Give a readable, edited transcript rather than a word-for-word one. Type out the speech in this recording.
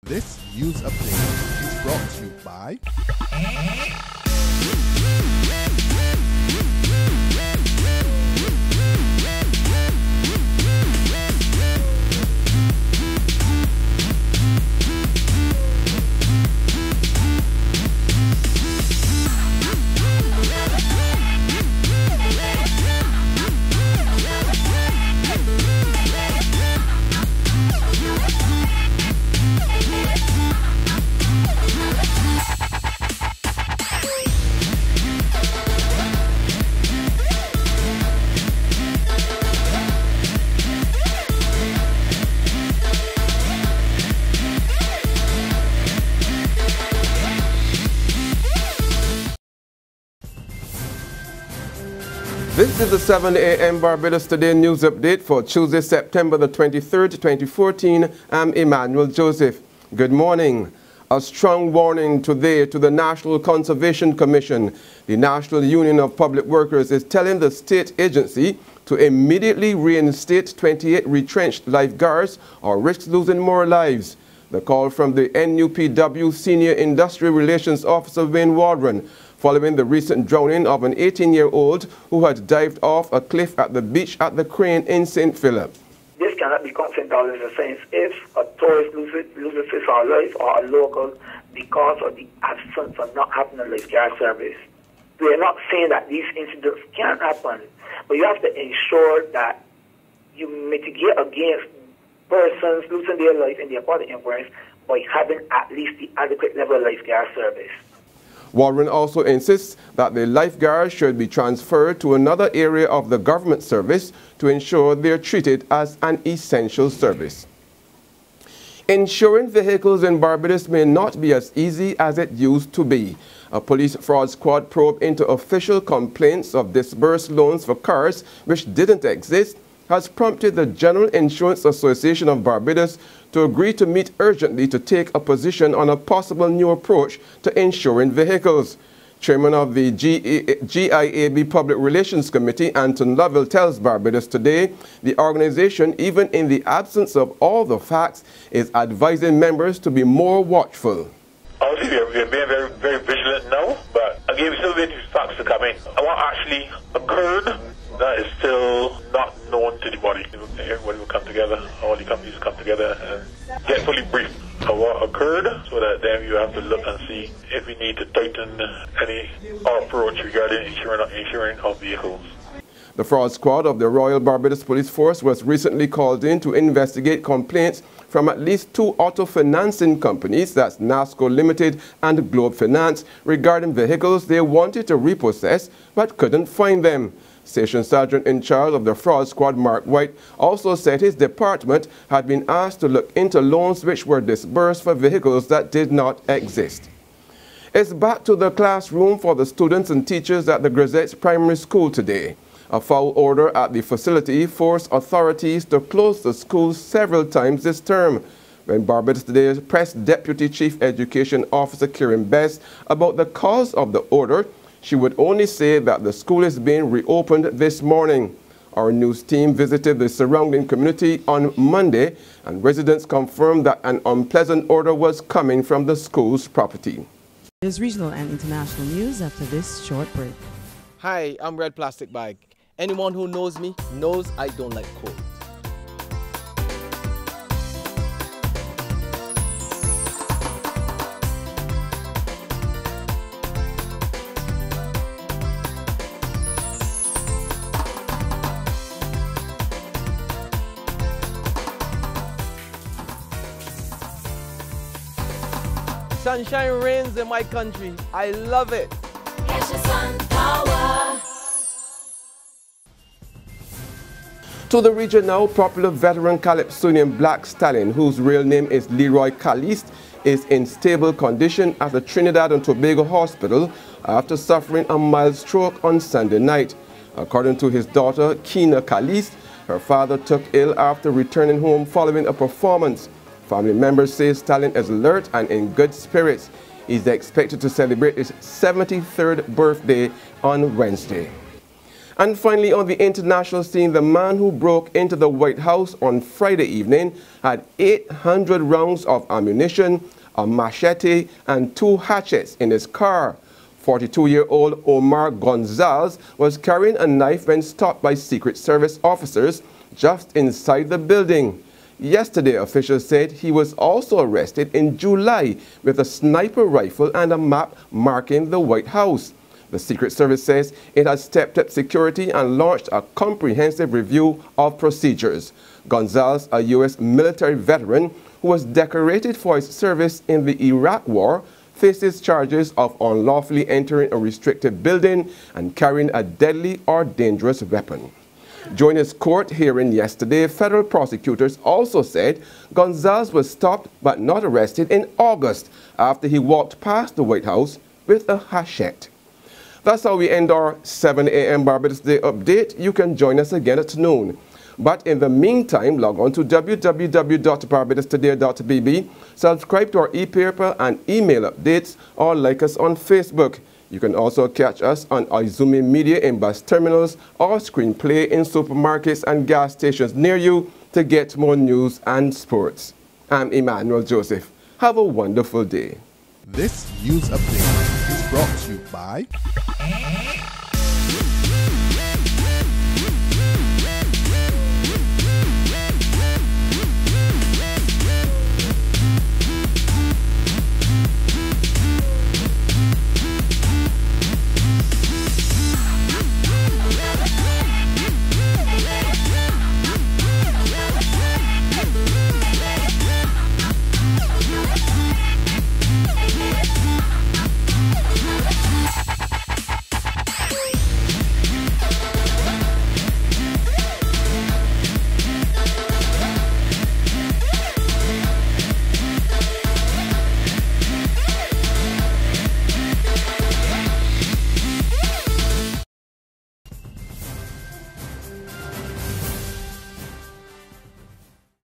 This news update is brought to you by This is the 7 a.m. Barbados Today news update for Tuesday, September the 23rd, 2014. I'm Emmanuel Joseph. Good morning. A strong warning today to the National Conservation Commission. The National Union of Public Workers is telling the state agency to immediately reinstate 28 retrenched lifeguards or risk losing more lives. The call from the NUPW Senior Industrial Relations Officer Wayne Waldron, following the recent drowning of an 18-year-old who had dived off a cliff at the beach at the Crane in St. Philip. This cannot be coincidental in the sense if a tourist loses his or her life or a local because of the absence of not having a lifeguard service. We are not saying that these incidents can't happen, but you have to ensure that you mitigate against persons losing their life in the aquatic environment by having at least the adequate level of lifeguard service. Waldron also insists that the lifeguards should be transferred to another area of the government service to ensure they are treated as an essential service. Insuring vehicles in Barbados may not be as easy as it used to be. A police fraud squad probe into official complaints of disbursed loans for cars which didn't exist has prompted the General Insurance Association of Barbados to agree to meet urgently to take a position on a possible new approach to insuring vehicles. Chairman of the GIAB Public Relations Committee, Anton Lovell, tells Barbados Today the organization, even in the absence of all the facts, is advising members to be more watchful. Obviously, we are being very vigilant now, but again, we still waiting for facts to come in. What actually occurred, that is still not known to the body. Everybody will come together, all the companies will come together and get fully briefed of what occurred, so that then you have to look and see if we need to tighten any approach regarding insuring of vehicles. The fraud squad of the Royal Barbados Police Force was recently called in to investigate complaints from at least two auto financing companies, that's NASCO Limited and Globe Finance, regarding vehicles they wanted to repossess but couldn't find them. Station Sergeant in charge of the fraud squad, Mark White, also said his department had been asked to look into loans which were disbursed for vehicles that did not exist. It's back to the classroom for the students and teachers at the Grazettes Primary School today. A foul order at the facility forced authorities to close the school several times this term. When Barbados Today pressed Deputy Chief Education Officer Kieran Best about the cause of the order, she would only say that the school is being reopened this morning. Our news team visited the surrounding community on Monday, and residents confirmed that an unpleasant odor was coming from the school's property. There's regional and international news after this short break. Hi, I'm Red Plastic Bag. Anyone who knows me knows I don't like cold. Sunshine reigns in my country. I love it. To the region now, popular veteran Calypsonian black stallion, whose real name is Leroy Caliste, is in stable condition at the Trinidad and Tobago hospital after suffering a mild stroke on Sunday night. According to his daughter, Keena Caliste, her father took ill after returning home following a performance. Family members say Stallion is alert and in good spirits. He's expected to celebrate his 73rd birthday on Wednesday. And finally, on the international scene, the man who broke into the White House on Friday evening had 800 rounds of ammunition, a machete, and 2 hatchets in his car. 42-year-old Omar Gonzalez was carrying a knife when stopped by Secret Service officers just inside the building. Yesterday, officials said he was also arrested in July with a sniper rifle and a map marking the White House. The Secret Service says it has stepped up security and launched a comprehensive review of procedures. Gonzalez, a U.S. military veteran who was decorated for his service in the Iraq War, faces charges of unlawfully entering a restricted building and carrying a deadly or dangerous weapon. During his court hearing yesterday, federal prosecutors also said Gonzalez was stopped but not arrested in August after he walked past the White House with a hachette. That's how we end our 7 a.m. Barbados Day update. You can join us again at noon. But in the meantime, log on to www.barbadostoday.bb, subscribe to our e-paper and email updates, or like us on Facebook. You can also catch us on Izumi Media in bus terminals or Screenplay in supermarkets and gas stations near you to get more news and sports. I'm Emmanuel Joseph. Have a wonderful day. This news update is brought to you by